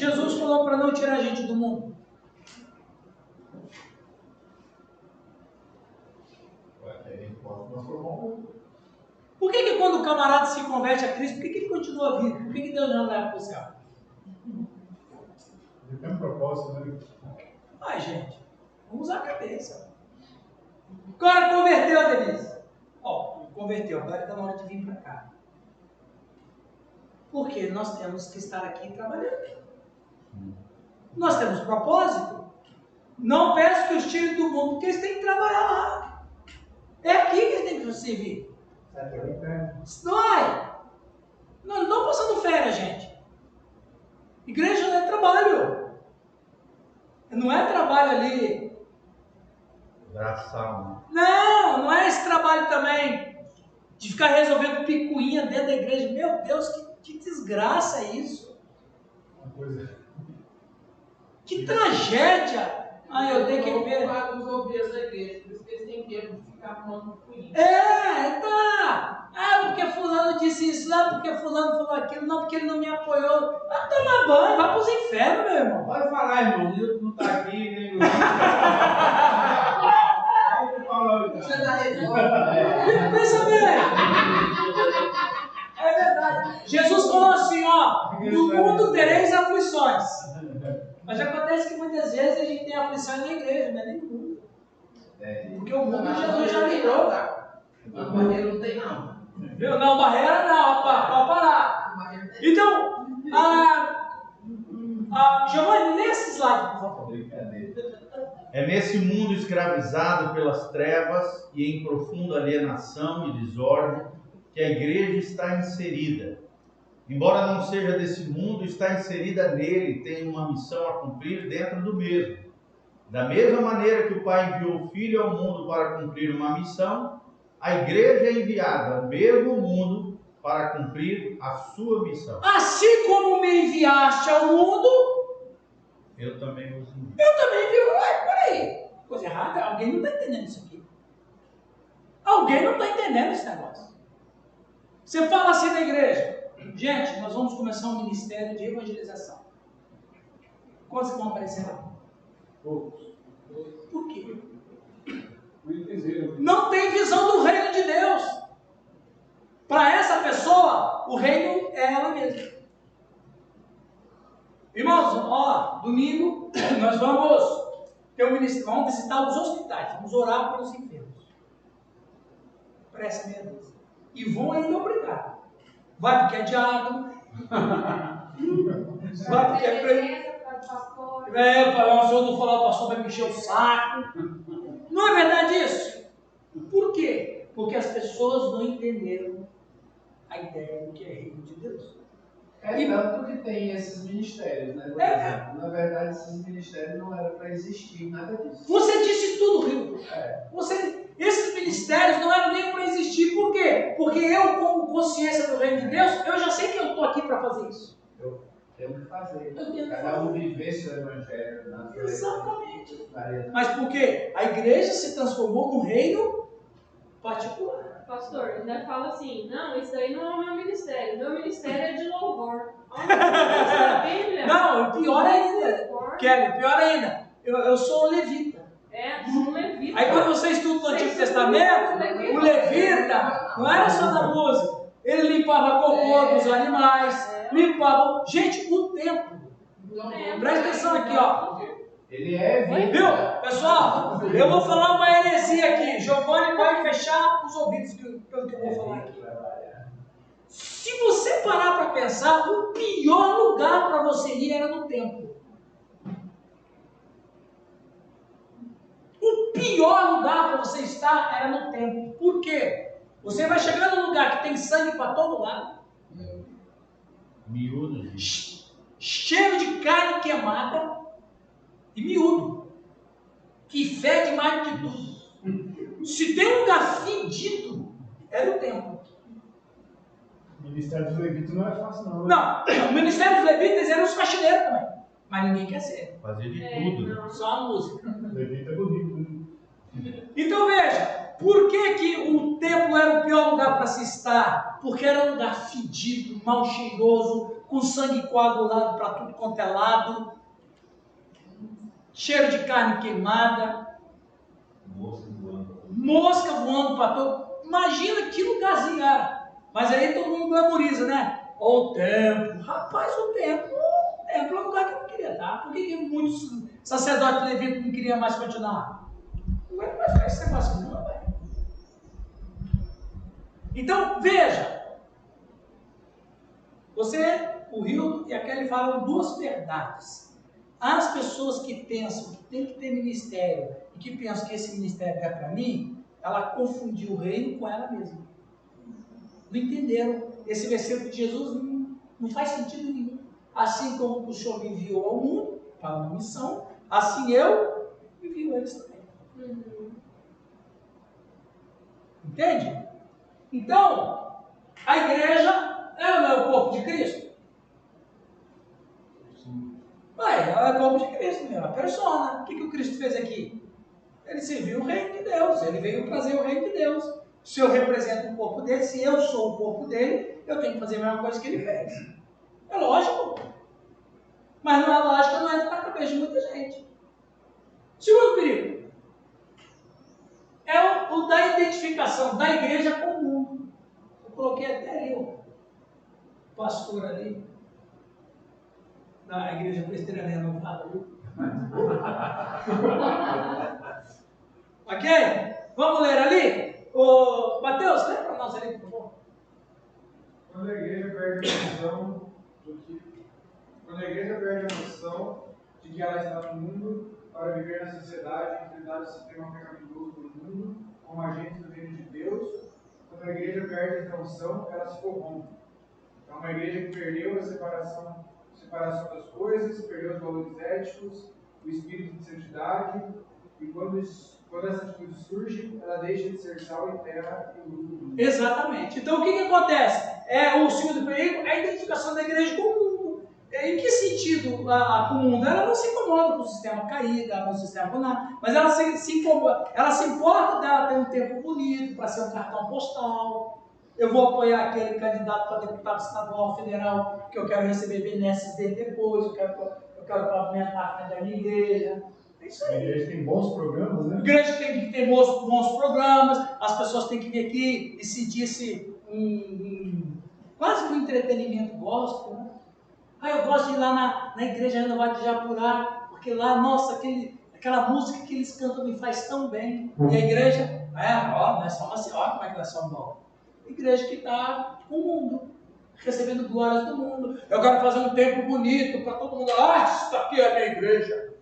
Jesus falou para não tirar a gente do mundo? Por que quando o camarada se converte a Cristo, por que ele continua vivo? Por que Deus não leva para o céu? Ele tem um propósito, né? Ai, gente, vamos usar a cabeça. O cara converteu, Denise. Ó, converteu, agora está na hora de vir para cá. Porque nós temos que estar aqui trabalhando. Nós temos propósito. Não peço que os tirem do mundo, porque eles têm que trabalhar lá. É aqui que eles têm que servir. Vai! Não estão passando férias, gente. Igreja não é trabalho. Não é trabalho ali. Braçal, Não, não é esse trabalho também. De ficar resolvendo picuinha dentro da igreja. Meu Deus, que desgraça é isso. Uma coisa. Que tragédia. Ah, eu tenho que ver. Os obreiros da igreja, por isso que eles têm que ficar arrumando picuinha. Tá. Ah, porque fulano disse isso, não, porque fulano falou aquilo, não, porque ele não me apoiou. Ah, toma banho, vai para os infernos, meu irmão. Pode falar, irmão. Nilton não está aqui, nem o Você dá resposta. Pensa bem. É verdade. Jesus falou assim, ó, no mundo tereis aflições. Mas acontece que muitas vezes a gente tem aflições na igreja, não é nem no mundo. Porque o mundo Jesus já livrou. A barreira não tem, não. Viu? Não, barreira não, rapaz, pode parar. Então, Giovanni, lê esse slide, por favor. É nesse mundo escravizado pelas trevas e em profunda alienação e desordem que a igreja está inserida. Embora não seja desse mundo, está inserida nele e tem uma missão a cumprir dentro do mesmo. Da mesma maneira que o Pai enviou o Filho ao mundo para cumprir uma missão, a igreja é enviada ao mesmo mundo para cumprir a sua missão. Assim como me enviaste ao mundo, Eu também os envio. eu também envio. Ué, peraí. Coisa errada? Alguém não está entendendo isso aqui. Alguém não está entendendo esse negócio. Você fala assim na igreja. Gente, nós vamos começar um ministério de evangelização. Quantos que vão aparecer lá? Poucos. Por quê? Não Não tem visão do reino de Deus. Para essa pessoa, o reino é ela mesma. Irmãos, ó, domingo nós vamos ter um ministério, vamos visitar os hospitais, vamos orar pelos enfermos. Presta minha Deus. E vão ainda obrigar. Vai porque é diácono. Vai porque é preto. Se eu não falar, o pastor vai me encher o saco. Não é verdade isso? Por quê? Porque as pessoas não entenderam a ideia do que é reino de Deus. Tanto que tem esses ministérios, né? Por exemplo, na verdade, esses ministérios não eram para existir, nada disso. Você disse tudo, Rio. Esses ministérios não eram nem para existir. Por quê? Porque eu, como consciência do reino de Deus, eu já sei que eu estou aqui para fazer isso. Eu tenho que fazer. Eu tenho que Cada um viver seu evangelho na sua Exatamente. Mas por quê? A igreja se transformou num reino particular. Pastor, ainda fala assim, não, isso aí não é o meu ministério. Meu ministério é de louvor. Olha, Bíblia. Não, pior ainda. Kelly, pior ainda. Eu sou o levita. Um levita. Aí quando você estuda o Antigo Testamento, o levita não era só da música. Ele limpava cocô dos animais, limpava... Gente, o templo. Presta atenção aqui, ó. Ele é vida. Viu? Pessoal, eu vou falar uma heresia aqui. Giovanni vai fechar os ouvidos pelo que eu vou falar aqui. Se você parar para pensar, o pior lugar para você ir era no templo. O pior lugar para você estar era no templo. Por quê? Você vai chegar num lugar que tem sangue para todo lado. Miúdo. Cheiro de carne queimada e miúdo. Que fede mais do que tudo. Se tem um lugar fedido, é no templo. O ministério dos levitas não é fácil, não. Não, o ministério dos levitas eram os faxineiros também. Mas ninguém quer ser. Fazer de tudo. Só a música. Levita é bonito, né? Então veja, por que o templo era o pior lugar para se estar? Porque era um lugar fedido, mal cheiroso, com sangue coagulado para tudo quanto é lado, cheiro de carne queimada, mosca voando para todo. Imagina que lugarzinho era. Mas aí todo mundo glamoriza, né? O templo. Rapaz, o templo é um lugar que eu não queria estar. Por que muitos sacerdotes levitas não queriam mais continuar? Não é mais ficar esse negócio não, velho. Então, veja. Você, o Rio e a Kelly falam duas verdades. As pessoas que pensam que tem que ter ministério e que pensam que esse ministério é para mim, ela confundiu o reino com ela mesma. Não entenderam. Esse versículo de Jesus não faz sentido nenhum. Assim como o Senhor me enviou ao mundo para uma missão, assim eu envio eles também. Entende? Então, a igreja é o corpo de Cristo? Ela é o corpo de Cristo, a persona. O que o Cristo fez aqui? Ele serviu o reino de Deus, ele veio trazer o reino de Deus. Se eu represento o corpo dele, se eu sou o corpo dele, eu tenho que fazer a mesma coisa que ele fez. É lógico. Mas não é lógico, não entra na cabeça de muita gente. Segundo perigo é o da identificação da igreja com o mundo. Eu coloquei até ali o pastor ali, da igreja presbiteriana não fala ali. Ok? Vamos ler ali? Ô, Mateus, lê para nós ali, por favor. Quando a igreja perde a noção de que ela está no mundo para viver na sociedade, enfrentar o sistema pecaminoso do mundo como agente do reino de Deus, quando a igreja perde essa noção, ela se corrompe. É uma igreja que perdeu a separação das coisas, perdeu os valores éticos, o espírito de santidade, e quando essa atitude surge, ela deixa de ser sal e terra e luz do mundo. Exatamente. Então o que acontece? O segundo perigo é a identificação da igreja com o mundo. Em que sentido com o mundo? Ela não se incomoda com o sistema caído, com o sistema nada, mas ela se importa dela ter um tempo bonito, para ser um cartão postal. Eu vou apoiar aquele candidato para deputado estadual, federal, que eu quero receber benesses dele depois, eu quero pavimentar a frente da minha igreja. É isso aí. A igreja tem bons programas, né? A igreja tem que ter bons programas, as pessoas têm que vir aqui e sentir-se quase que um entretenimento gospel, né? Eu gosto de ir lá na igreja renovada de Japurá, porque lá, nossa, aquela música que eles cantam me faz tão bem. E a igreja, não é só uma senhora, como é que nós somos bons? A igreja que está com o mundo, recebendo glórias do mundo. Eu quero fazer um templo bonito para todo mundo. Isso aqui é a minha igreja.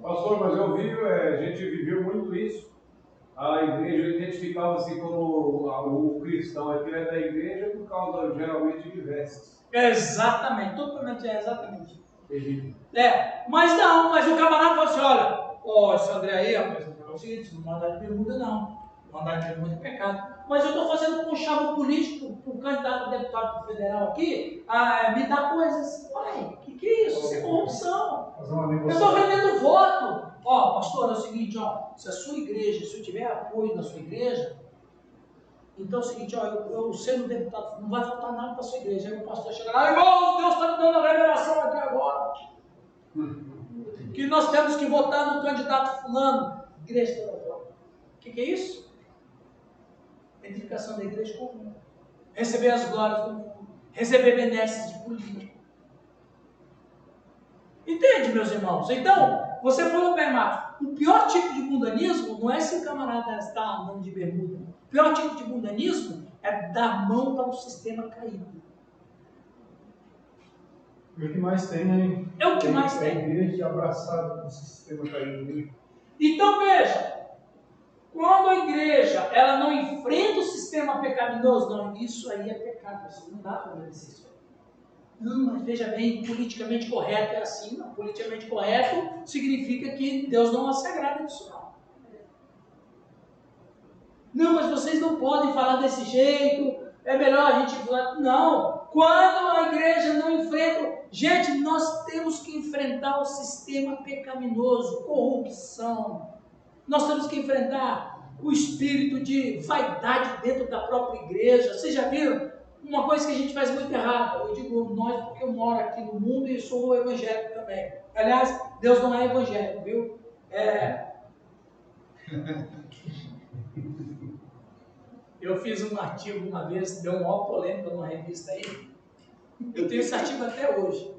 Pastor, mas eu vi, a gente viveu muito isso. A igreja identificava-se como o cristão, aquele é da igreja por causa, geralmente, de vestes. Exatamente, exatamente. Mas o camarada falou assim, esse André aí, rapaz, não é o seguinte, não mandar de bermuda não. Mandar de bermuda é pecado. Mas eu estou fazendo um chavo político para o candidato a deputado federal aqui, me dá coisas. Uai, que é isso? Isso é corrupção. Eu estou vendendo voto. Pastor, é o seguinte, se a sua igreja, se eu tiver apoio da sua igreja, então é o seguinte, eu sendo deputado, não vai faltar nada para a sua igreja. Aí o pastor chega lá, irmão, Deus está me dando a revelação aqui agora. Que nós temos que votar no candidato fulano. Igreja toda voto. O que é isso? Edificação da igreja comum. Receber as glórias do mundo. Receber benesses de político. Entende, meus irmãos? Então, você falou bem, Marcos, o pior tipo de mundanismo não é se o camarada está andando de bermuda. O pior tipo de mundanismo é dar mão para o sistema caído. E o que mais tem, né? É o que mais tem. A igreja abraçada com o sistema caído. Então, veja, quando a igreja ela não enfrenta o sistema pecaminoso, não, isso aí é pecado, você não dá para obedecer isso. Não, mas veja bem, politicamente correto é assim, não. Politicamente correto significa que Deus não se agrada disso, não. Não, mas vocês não podem falar desse jeito, é melhor a gente falar. Não, quando a igreja não enfrenta. Gente, nós temos que enfrentar o sistema pecaminoso, corrupção. Nós temos que enfrentar o espírito de vaidade dentro da própria igreja. Vocês já viram? uma coisa que a gente faz muito errada. Eu digo nós porque eu moro aqui no mundo e sou evangélico também. Aliás, Deus não é evangélico, viu? Eu fiz um artigo uma vez, deu uma maior polêmica numa revista aí. Eu tenho esse artigo até hoje.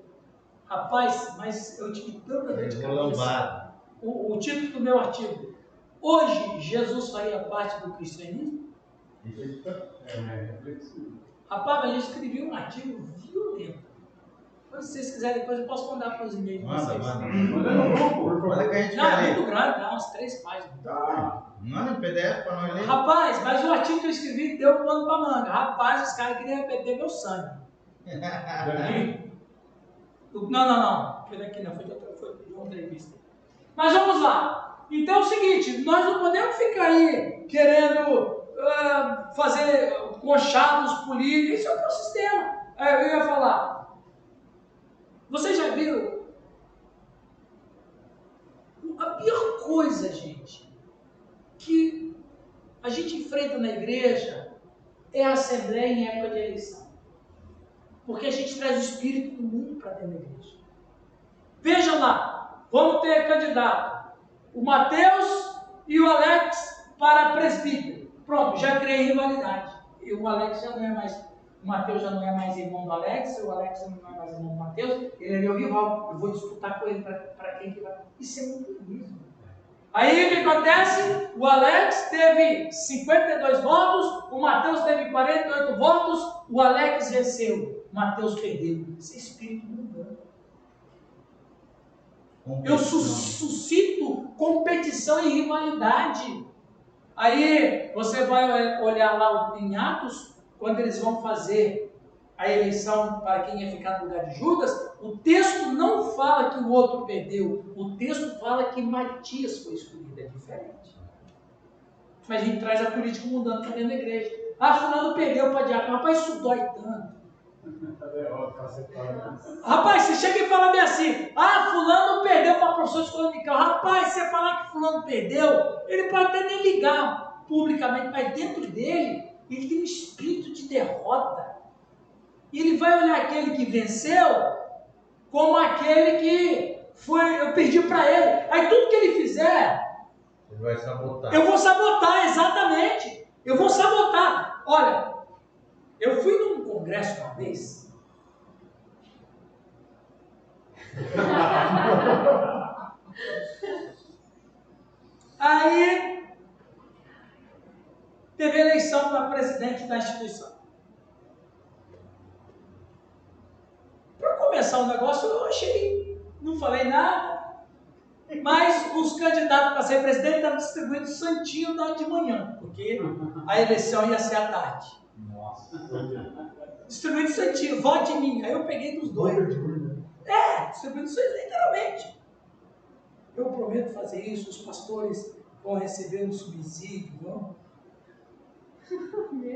Rapaz, mas eu tive tanta dor de cabeça. O título do meu artigo: hoje Jesus faria parte do cristianismo? Rapaz, mas eu escrevi um artigo violento. Se vocês quiserem, depois eu posso mandar para os e-mails de vocês. Manda no grupo. Manda que a gente não, é muito grande, dá umas 3 páginas. Manda em PDF para nós ler. Rapaz, mas o artigo que eu escrevi deu pano para manga. Rapaz, os caras queriam perder meu sangue. Não. Foi daqui, não. Foi de uma entrevista. Mas vamos lá. Então é o seguinte, nós não podemos ficar aí querendo fazer conchados políticos. Isso é o que é o sistema. Eu ia falar. Vocês já viram? A pior coisa, gente, que a gente enfrenta na igreja é a assembleia em época de eleição. Porque a gente traz o espírito do mundo para dentro da igreja. Vejam lá, vamos ter candidato. O Mateus e o Alex para presbítero. Pronto, já criei rivalidade. E o Alex já não é mais... O Mateus já não é mais irmão do Alex, o Alex já não é mais irmão do Mateus, ele é meu rival. Eu vou disputar com ele para quem que vai... Isso é muito lindo. Aí o que acontece? O Alex teve 52 votos, o Mateus teve 48 votos, o Alex venceu, o Mateus perdeu. Isso é espírito mundano. Eu suscito competição e rivalidade. Aí você vai olhar lá em Atos, quando eles vão fazer a eleição para quem ia ficar no lugar de Judas, o texto não fala que o outro perdeu, o texto fala que Matias foi escolhido, é diferente. Mas a gente traz a política mudando para dentro da igreja. Fulano perdeu para diácono, rapaz, isso dói tanto. Rapaz, você chega e fala bem assim, fulano perdeu para professor de escola dominical. Rapaz, se você falar que fulano perdeu, ele pode até nem ligar publicamente, mas dentro dele, ele tem um espírito de derrota. E ele vai olhar aquele que venceu como aquele que eu perdi para ele. Aí tudo que ele fizer, ele vai sabotar. Eu vou sabotar, exatamente. Eu vou sabotar. Olha, eu fui num congresso uma vez. Aí teve eleição para presidente da instituição. Para começar o negócio, eu não falei nada, mas os candidatos para ser presidente estavam distribuindo santinho de manhã, porque a eleição ia ser à tarde. Nossa. Distribuindo santinho, vote em mim. Aí eu peguei dos dois. Distribuindo santinho, literalmente. Eu prometo fazer isso, os pastores vão receber um subsídio, vão.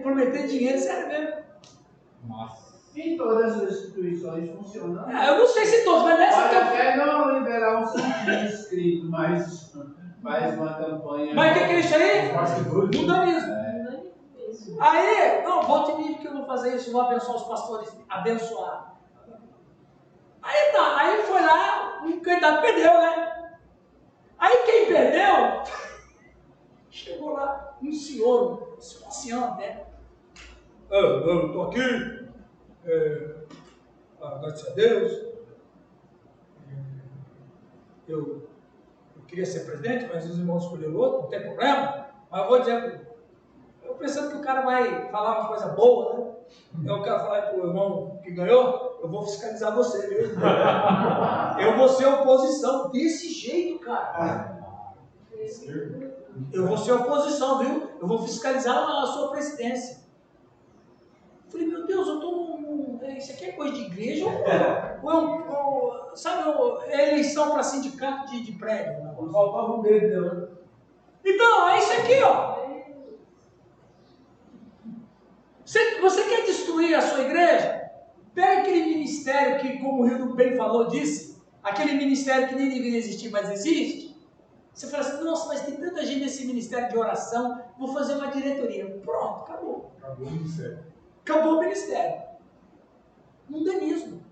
Prometer dinheiro, sério mesmo. Nossa. Em todas as instituições funcionam. Eu não sei se todos, mas nessa Pode até não liberar um santinho escrito, mas faz uma campanha. Mas o que é isso aí? Mundanismo. Aí, não, volte em mim porque eu vou fazer isso, vou abençoar os pastores, abençoar. Aí tá, aí foi lá, um candidato perdeu, né? Aí quem perdeu, chegou lá um senhor, um ancião até. Eu estou aqui, graças a Deus, eu queria ser presidente, mas os irmãos escolheram outro, não tem problema, mas eu vou dizer, eu pensando que o cara vai falar uma coisa boa, né? Eu quero falar para o irmão que ganhou, eu vou fiscalizar você, viu? Eu vou ser oposição, desse jeito, cara. Eu vou ser oposição, viu? Eu vou fiscalizar a sua presidência. Eu falei, meu Deus, eu estou isso aqui é coisa de igreja ou sabe, é eleição para sindicato de prédio. Não faltava um dedo, né? Então, é isso aqui, ó. Você quer destruir a sua igreja? Pega aquele ministério que, como o Rio bem falou, disse, aquele ministério que nem deveria existir, mas existe. Você fala assim, nossa, mas tem tanta gente nesse ministério de oração, vou fazer uma diretoria. Pronto, acabou. Acabou o ministério. Acabou o ministério. Mundanismo.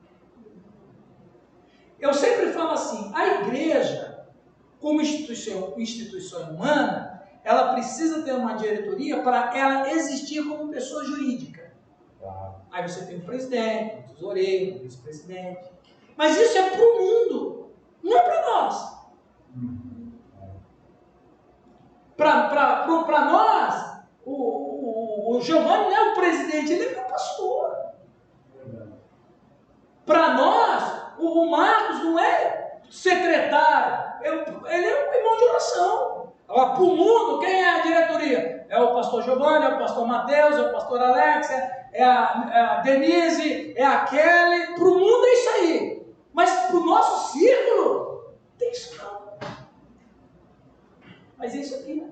Eu sempre falo assim, a igreja, como instituição humana, ela precisa ter uma diretoria para ela existir como pessoa jurídica. Aí você tem o presidente, o tesoureiro, o vice-presidente. Mas isso é para o mundo, não é para nós. Para nós, o Giovanni não é o presidente, ele é meu pastor. Para nós, o Marcos não é secretário, ele é um irmão de oração. Agora, para o mundo, quem é a diretoria? É o pastor Giovanni, é o pastor Mateus, é o pastor Alex, é a Denise, é a Kelly. Para o mundo é isso aí. Mas para o nosso círculo, tem isso não. Mas é isso aqui, né?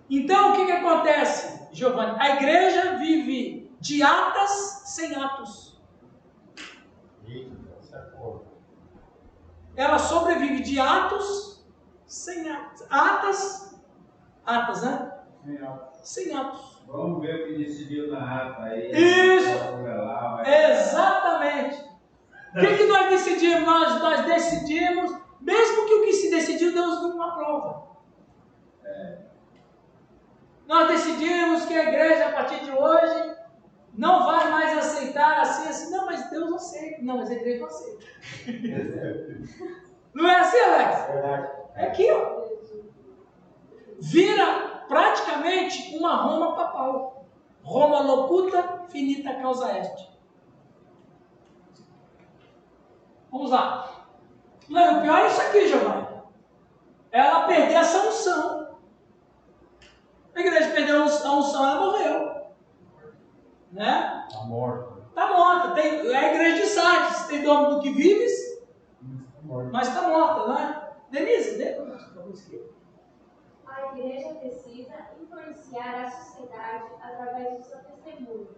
Então, o que acontece, Giovanni? A igreja vive de atas sem atos. Ela sobrevive de atos sem atos. Atas, né? Sem atos. Vamos ver o que decidiu na ata aí. Isso! Exatamente. O que nós decidimos? Nós decidimos, mesmo que o que se decidiu, Deus não aprova. Nós decidimos que a igreja, a partir de hoje, não vai mais aceitar assim. Não, mas Deus aceita. Não, mas a igreja não aceita. Não é assim, Alex? Verdade. É aqui, ó. Vira praticamente uma Roma papal. Roma locuta, finita causa est. Vamos lá. Não, o pior é isso aqui, Giovanni. Ela perdeu essa unção. A igreja perdeu a unção, ela morreu. Né? Está morta. Está morta. É a igreja de Sardes. Tem nome do que vives, mas está morta, né? Denise, lê para nós, por favor. A igreja precisa influenciar a sociedade através do seu testemunho,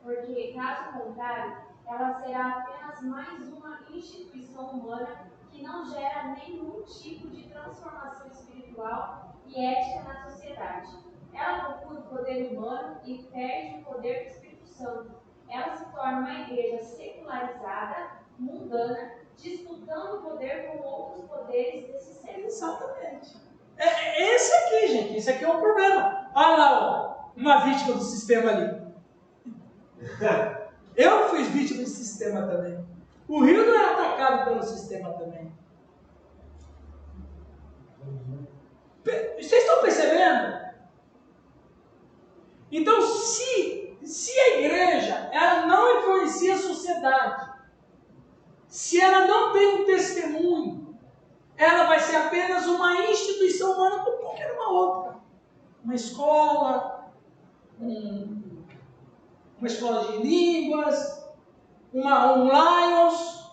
porque, caso contrário, ela será apenas mais uma instituição humana que não gera nenhum tipo de transformação espiritual e ética na sociedade. Ela procura o poder humano e perde o poder do Espírito Santo. Ela se torna uma igreja secularizada, mundana, disputando o poder com outros poderes desse século. Exatamente. Esse aqui, gente, esse aqui é o problema. Olha lá, ó, uma vítima do sistema ali. Eu fui vítima do sistema também. O Rio não é atacado pelo sistema também. Vocês estão percebendo? Então, se a igreja ela não influencia a sociedade, se ela não tem um testemunho, ela vai ser apenas uma instituição humana como qualquer uma outra. Uma escola, uma escola de línguas, um Lions.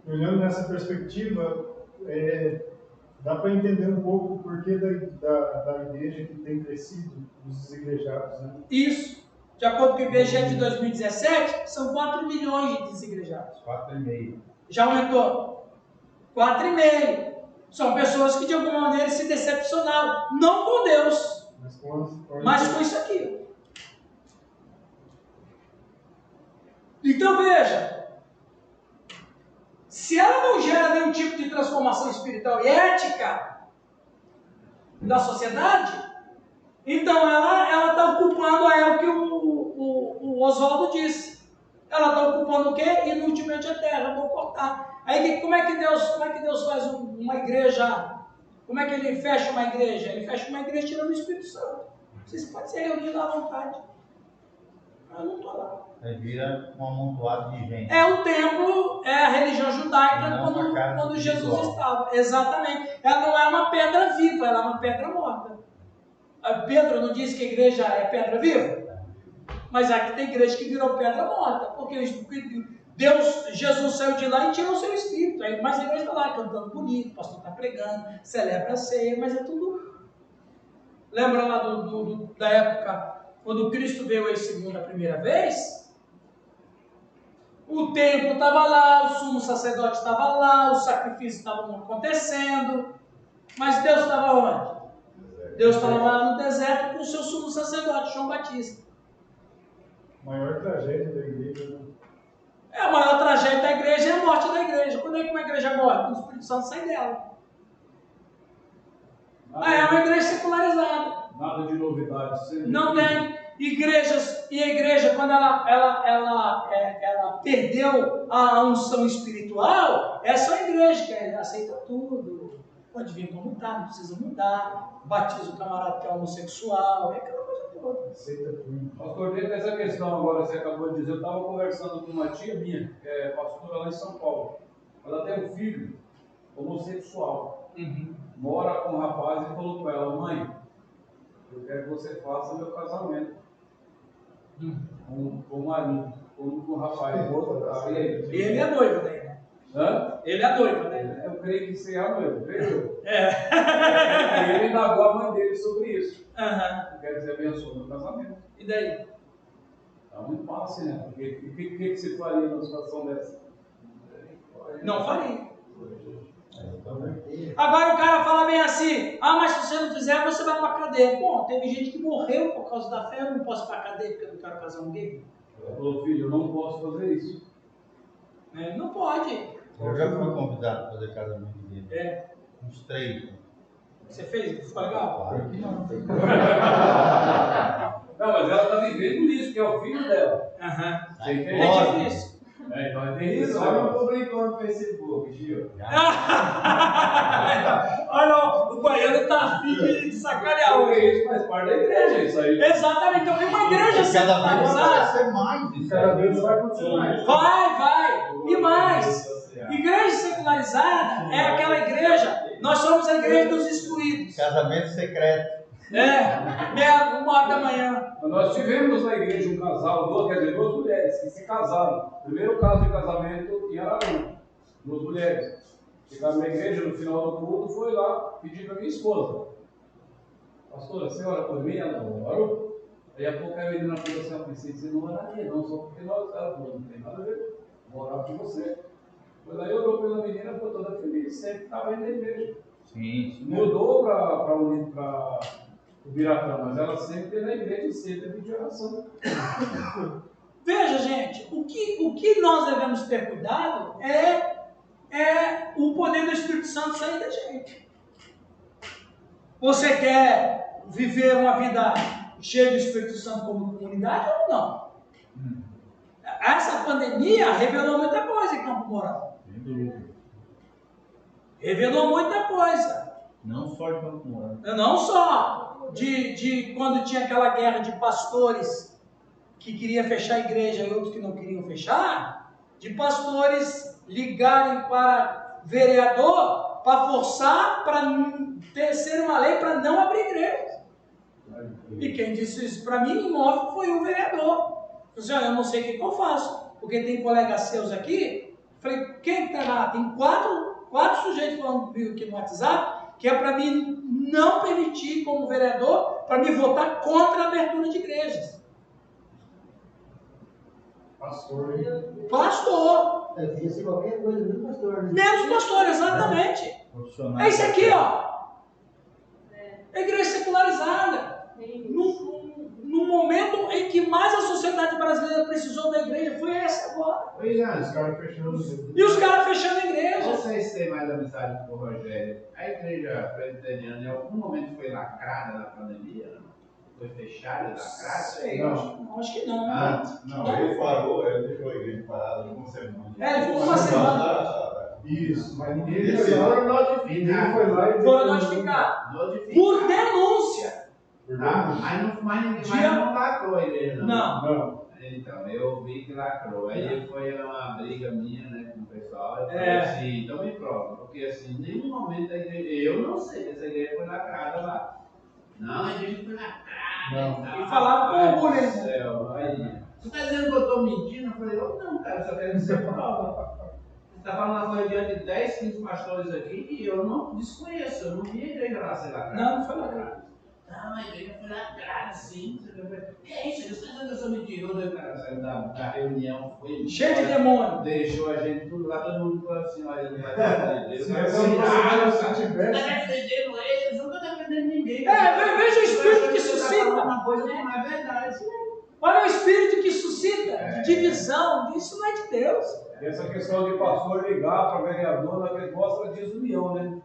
Olhando nessa perspectiva, dá para entender um pouco o porquê da igreja que tem crescido, dos desigrejados, né? Isso. De acordo com o IBGE de 2017, são 4 milhões de desigrejados. 4,5. Já aumentou. 4,5. São pessoas que de alguma maneira se decepcionaram. Não com Deus, mas com isso aqui. Então veja. Se ela não gera nenhum tipo de transformação espiritual e ética da sociedade, então ela está ocupando o que o Oswaldo disse. Ela está ocupando o quê? Inutilmente a terra, vou cortar. Aí como é que Deus faz uma igreja? Como é que ele fecha uma igreja? Ele fecha uma igreja tirando o Espírito Santo. Vocês podem ser reunidos à vontade. Eu não estou lá. Aí vira um amontoado de gente. É o templo, é a religião judaica quando Jesus estava. Exatamente. Ela não é uma pedra viva, ela é uma pedra morta. Pedro não disse que a igreja é pedra viva? Mas aqui tem igreja que virou pedra morta. Porque Jesus saiu de lá e tirou o seu espírito. Aí, mas a igreja está lá cantando bonito, o pastor está pregando, celebra a ceia, mas é tudo. Lembra lá da época quando Cristo veio a esse mundo a primeira vez? O templo estava lá, o sumo sacerdote estava lá, os sacrifícios estavam acontecendo, mas Deus estava onde? Deus estava lá no deserto com o seu sumo sacerdote, João Batista. Maior tragédia da igreja, né? A maior tragédia da igreja é a morte da igreja. Quando é que uma igreja morre? Quando o Espírito Santo sai dela. Aí é uma igreja secularizada. Nada de novidade. Sempre Não tem igrejas, e a igreja, quando ela perdeu a unção espiritual, é só a igreja que aceita tudo, pode vir como está, não precisa mudar, batiza o camarada que é homossexual, é aquela coisa toda. Aceita tudo. Pastor, dentro dessa questão agora, você acabou de dizer, eu estava conversando com uma tia minha, que é pastora lá em São Paulo. Ela tem um filho homossexual, mora com um rapaz e falou com ela: mãe, eu quero que você faça meu casamento com o marido, com o rapaz. E ele é noivo daí, né? Hã? Ele é noivo, né? Eu creio que seja a noiva, creio. É. Ele indagou a mãe dele sobre isso. Uhum. Eu quero que você abençoe meu casamento. E daí? Tá muito fácil, né? Porque o que você faria numa situação dessa? Não faria. Agora o cara fala bem assim: ah, mas se você não fizer, você vai pra cadeia. Bom, teve gente que morreu por causa da fé, eu não posso ir pra cadeia porque eu não quero casar um gay. Ela falou: filho, eu não posso fazer isso. Não pode. Eu já fui convidado para fazer casamento dele. É. Uns 3. Você fez? Ficou legal? Claro que não. Não, mas ela está vivendo isso, que é o filho dela. Aham. Você entende? É difícil. Então é terrível. Só não publicou no Facebook, Gil. Olha, o baiano tá afim de sacanear Porque hoje. isso faz parte da igreja, isso aí. Exatamente, então tem uma igreja Cada vez vai secularizada. ser mais isso. Cada vez vai acontecer mais. Vai. E mais. Igreja secularizada é aquela igreja, nós somos a igreja dos excluídos. Casamento secreto. É, 1h da manhã. Nós tivemos na igreja um casal, duas mulheres que se casaram. O primeiro caso de casamento em Araújo. 2 mulheres. Chegaram na igreja, no final do culto, foi lá pedir para minha esposa: pastora, você ora por mim? Ela orou. Aí a pouco a menina falou assim: eu pensei que você não oraria, não, só porque nós. Ela falou: não tem nada a ver, vou orar por você. Foi lá e orou pela menina, ficou toda feliz, sempre estava indo na igreja. Sim. Mudou para o Biratã, mas ela sempre na igreja, sempre pedir oração. Veja, gente, o que nós devemos ter cuidado é o poder do Espírito Santo sair da gente. Você quer viver uma vida cheia do Espírito Santo como comunidade ou não? Essa pandemia revelou muita coisa em Campo Mourão. Revelou muita coisa. Não só de Campo Mourão. Não só de quando tinha aquela guerra de pastores que queria fechar a igreja e outros que não queriam fechar, de pastores ligarem para vereador para forçar, para ser uma lei para não abrir igreja. E quem disse isso para mim, em off, foi o vereador. Eu disse: eu não sei o que eu faço, porque tem colegas seus aqui. Falei: quem está lá? Tem quatro sujeitos falando comigo aqui no WhatsApp, que é para mim não permitir, como vereador, para me votar contra a abertura de igrejas. Pastor, hein? Pastor. Devia ser qualquer coisa, menos pastor. Né? Menos pastor, exatamente. Profissional. É isso aqui, ó. É igreja secularizada. No momento em que mais a sociedade brasileira precisou da igreja, foi essa agora. Pois é, Os caras fechando. E os caras fechando a igreja. vocês têm mais amizade com o Rogério. A igreja presbiteriana em algum momento foi lacrada na pandemia? Não? Foi fechada e lacrada? Sei, Não. acho que não. Não, ele parou, ele deixou a igreja parada uma semana. Ele ficou uma semana. Isso, mas ninguém Eles foi lá. foram notificados. Foi lá e Foram notificados. Notificados. Por denúncia. Mas ninguém não lacrou a igreja, não. Não. Então, eu vi que lacrou. Aí foi uma briga minha, né, com o pessoal. Eu falei É. assim, então me prova. Porque assim, em nenhum momento a igreja, eu não sei se essa igreja foi lacrada lá. Não, a igreja foi lacrada. Não. E falaram com orgulho, né? Céu, aí. Você tá dizendo que eu tô mentindo? Eu falei: não, cara, eu só quero dizer prova. Você tá falando uma coisa diante de 10, 15 pastores aqui e eu não desconheço, eu não vi a igreja lá ser lacrada. Não foi lacrado. Não, a igreja foi lacrada, sim. Que é isso? Eles estão dando essa mentirosa, cara. Saiu da reunião, foi. Cheio de demônio. Deixou a gente tudo lá, todo mundo falou assim: olha, ele não vai defender. Ele Se vai tivesse. defendendo eles, não está defendendo ninguém. Veja o espírito que suscita. Uma coisa que não é verdade. Olha o espírito que suscita, de divisão. Isso não é de Deus. Essa questão de pastor ligar para vereador, naquele mostra a desunião, né?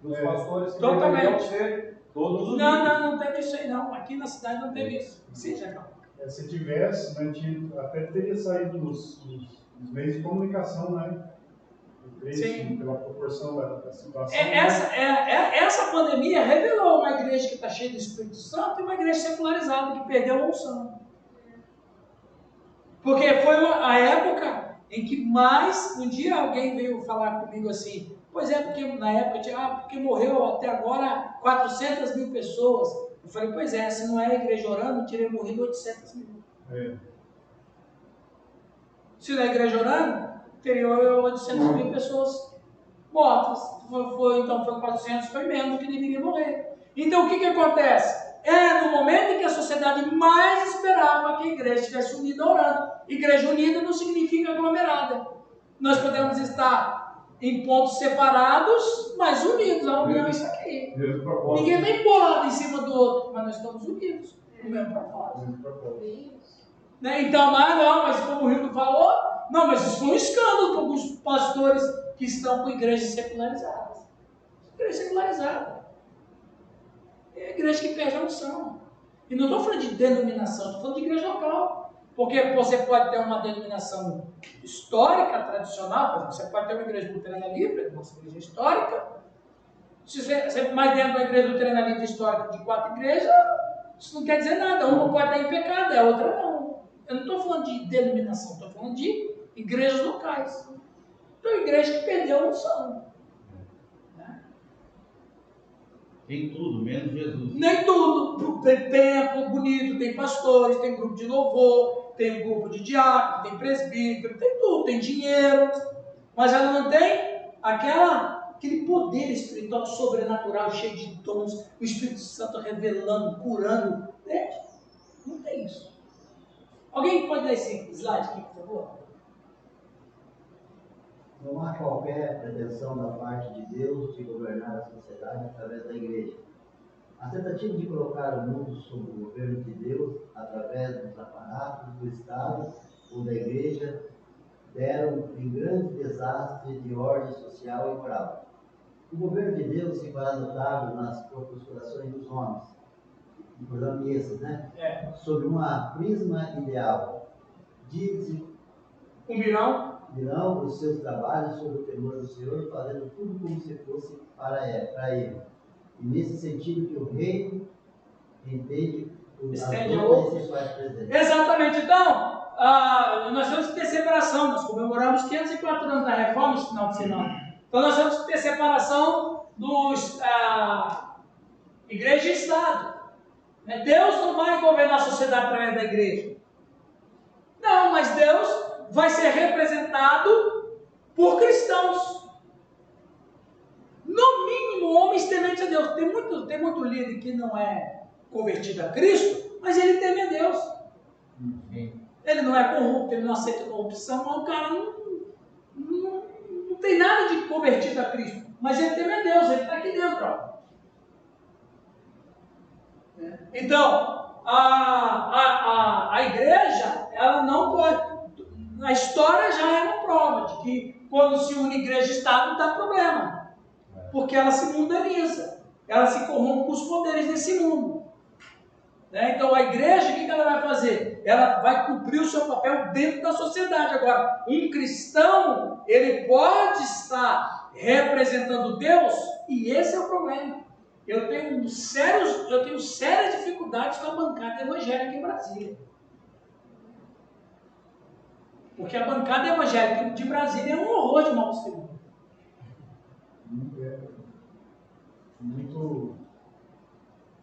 Dos pastores que Totalmente. deveriam ser todos unidos. Não teve isso aí não. Aqui na cidade não teve isso. Sim, Jacão. Se tivesse, né, até teria saído nos meios de comunicação, né? Sim. Pela proporção da situação. Essa pandemia revelou uma igreja que está cheia do Espírito Santo e uma igreja secularizada que perdeu a unção. Porque foi a época em que mais, um dia alguém veio falar comigo assim, pois é, porque na época, porque morreu até agora 400 mil pessoas. Eu falei, pois é, se não é a igreja orando, teria morrido 800 mil. Se não é a igreja orando, teria 800 mil pessoas mortas. Então foi 400, foi menos do que deveria morrer. Então o que acontece? No momento em que a sociedade mais esperava que a igreja estivesse unida orando. Igreja unida não significa aglomerada. Nós podemos estar em pontos separados, mas unidos. A união é isso aqui. Ninguém está embolado em cima do outro, mas nós estamos unidos no mesmo propósito. Então, mas como o Hilton falou, não, mas isso foi um escândalo para alguns pastores que estão com igrejas secularizadas. Igreja secularizada. É a igreja que perde a unção. E não estou falando de denominação, estou falando de igreja local. Porque você pode ter uma denominação histórica, tradicional, por exemplo, você pode ter uma igreja luterana livre, nossa igreja histórica. Se você mais dentro de uma igreja luterana livre histórica de 4 igrejas, isso não quer dizer nada. Uma pode estar em pecado, a outra não. Eu não estou falando de denominação, estou falando de igrejas locais. Então, igreja que perdeu a unção. Em tudo, menos Jesus. Nem tudo. Tem templo bonito, tem pastores, tem grupo de louvor, tem grupo de diácono, tem presbítero, tem tudo, tem dinheiro. Mas ela não tem aquele poder espiritual sobrenatural, cheio de dons, o Espírito Santo revelando, curando. Não tem isso. Alguém pode dar esse slide aqui, por favor? Não há qualquer pretensão da parte de Deus de governar a sociedade através da igreja. A tentativa de colocar o mundo sob o governo de Deus através dos aparatos do Estado ou da igreja deram em grande desastre de ordem social e moral. O governo de Deus se fará notável nas postulações dos homens, dos ambientes, né? Sob uma prisma ideal. Dirão os seus trabalhos sob o temor do Senhor, fazendo tudo como se fosse para ele. E nesse sentido que o reino entende estende a outros. Exatamente. Então, nós temos que ter separação. Nós comemoramos 504 anos da reforma esse final de semana. Então nós temos que ter separação dos igreja e Estado. Deus não vai governar a sociedade através da igreja. Não, mas Deus vai ser representado por cristãos. No mínimo, homens tementes a Deus. Tem muito líder que não é convertido a Cristo, mas ele teme a Deus. Ele não é corrupto, ele não aceita corrupção, mas o cara não tem nada de convertido a Cristo. Mas ele teme a Deus, ele está aqui dentro. Ó. Então, a igreja, ela não pode. A história já é uma prova de que quando se une igreja e Estado não dá problema. Porque ela se mundaniza. Ela se corrompe com os poderes desse mundo. Então a igreja, o que ela vai fazer? Ela vai cumprir o seu papel dentro da sociedade. Agora, um cristão, ele pode estar representando Deus, e esse é o problema. Eu tenho sérias dificuldades com a bancada evangélica em Brasília. Porque a bancada evangélica de Brasília é um horror de mau testemunho. Muito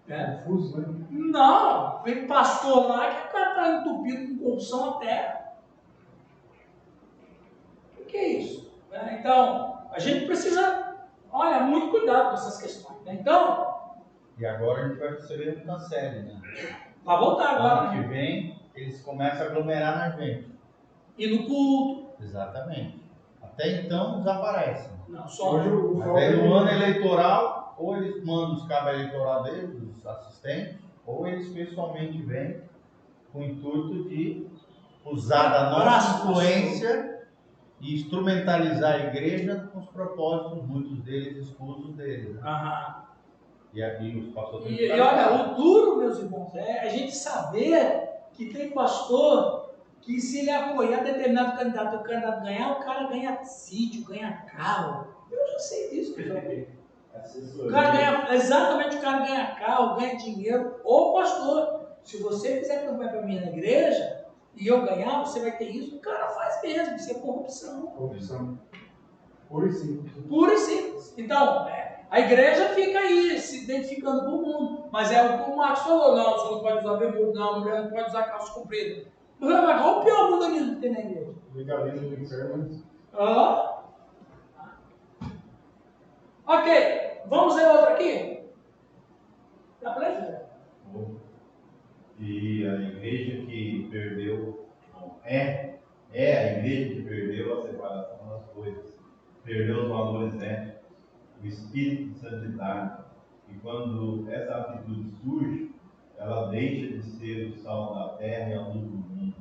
confuso, né? Não, vem pastor lá que o cara está entupido com corrupção até. O que é isso? Então, a gente precisa, muito cuidado com essas questões. Então, E agora a gente vai receber muita série, né? Vai voltar agora. Ano que vem, eles começam a aglomerar na gente. E no culto. Exatamente. Até então, desaparecem. Não, só. Hoje o Mas foco aí no é- ano eleitoral, ou eles mandam os cabos eleitorais deles, os assistentes, ou eles pessoalmente vêm com o intuito de usar da nossa influência e instrumentalizar a igreja com os propósitos, muitos deles escusos deles. Né? Aham. E aqui os pastores... E olha, o duro, meus irmãos, é a gente saber que tem pastor que se ele apoiar determinado candidato, o candidato ganhar, o cara ganha sítio, ganha carro. Eu já sei disso, que eu já vi. O cara ganha, exatamente, o cara ganha carro, ganha dinheiro. Ô pastor, se você fizer campanha para mim na igreja e eu ganhar, você vai ter isso. O cara faz mesmo, isso é corrupção. Corrupção. Pura e simples. Pura e simples. Então, a igreja fica aí, se identificando com o mundo. Mas é o que o Marcos falou, não, você não pode usar bermuda, não, a mulher não pode usar calça comprida. Mas qual o pior mundanismo que tem na igreja? Legalismo do inferno. Ok, vamos ver outro aqui? Dá pra ler? E a igreja que perdeu, é a igreja que perdeu a separação das coisas, perdeu os valores éticos, o espírito de santidade. E quando essa atitude surge, ela deixa de ser o sal da terra e a luz do mundo.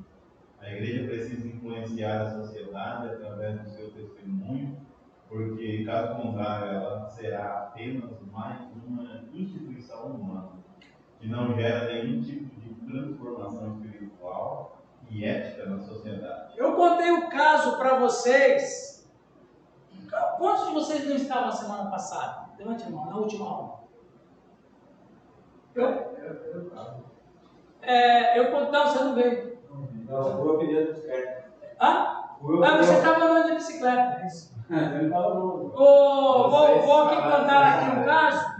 A igreja precisa influenciar a sociedade através do seu testemunho, porque, caso contrário, ela será apenas mais uma instituição humana, que não gera nenhum tipo de transformação espiritual e ética na sociedade. Eu contei o caso para vocês. Quantos de vocês não estavam na semana passada? Levante a mão, na última aula. Eu contei, não, você não veio. Não, foi a opinião do bicicleta. Você estava andando de bicicleta, é isso. Ele fala não. Vou aqui contar aqui um caso.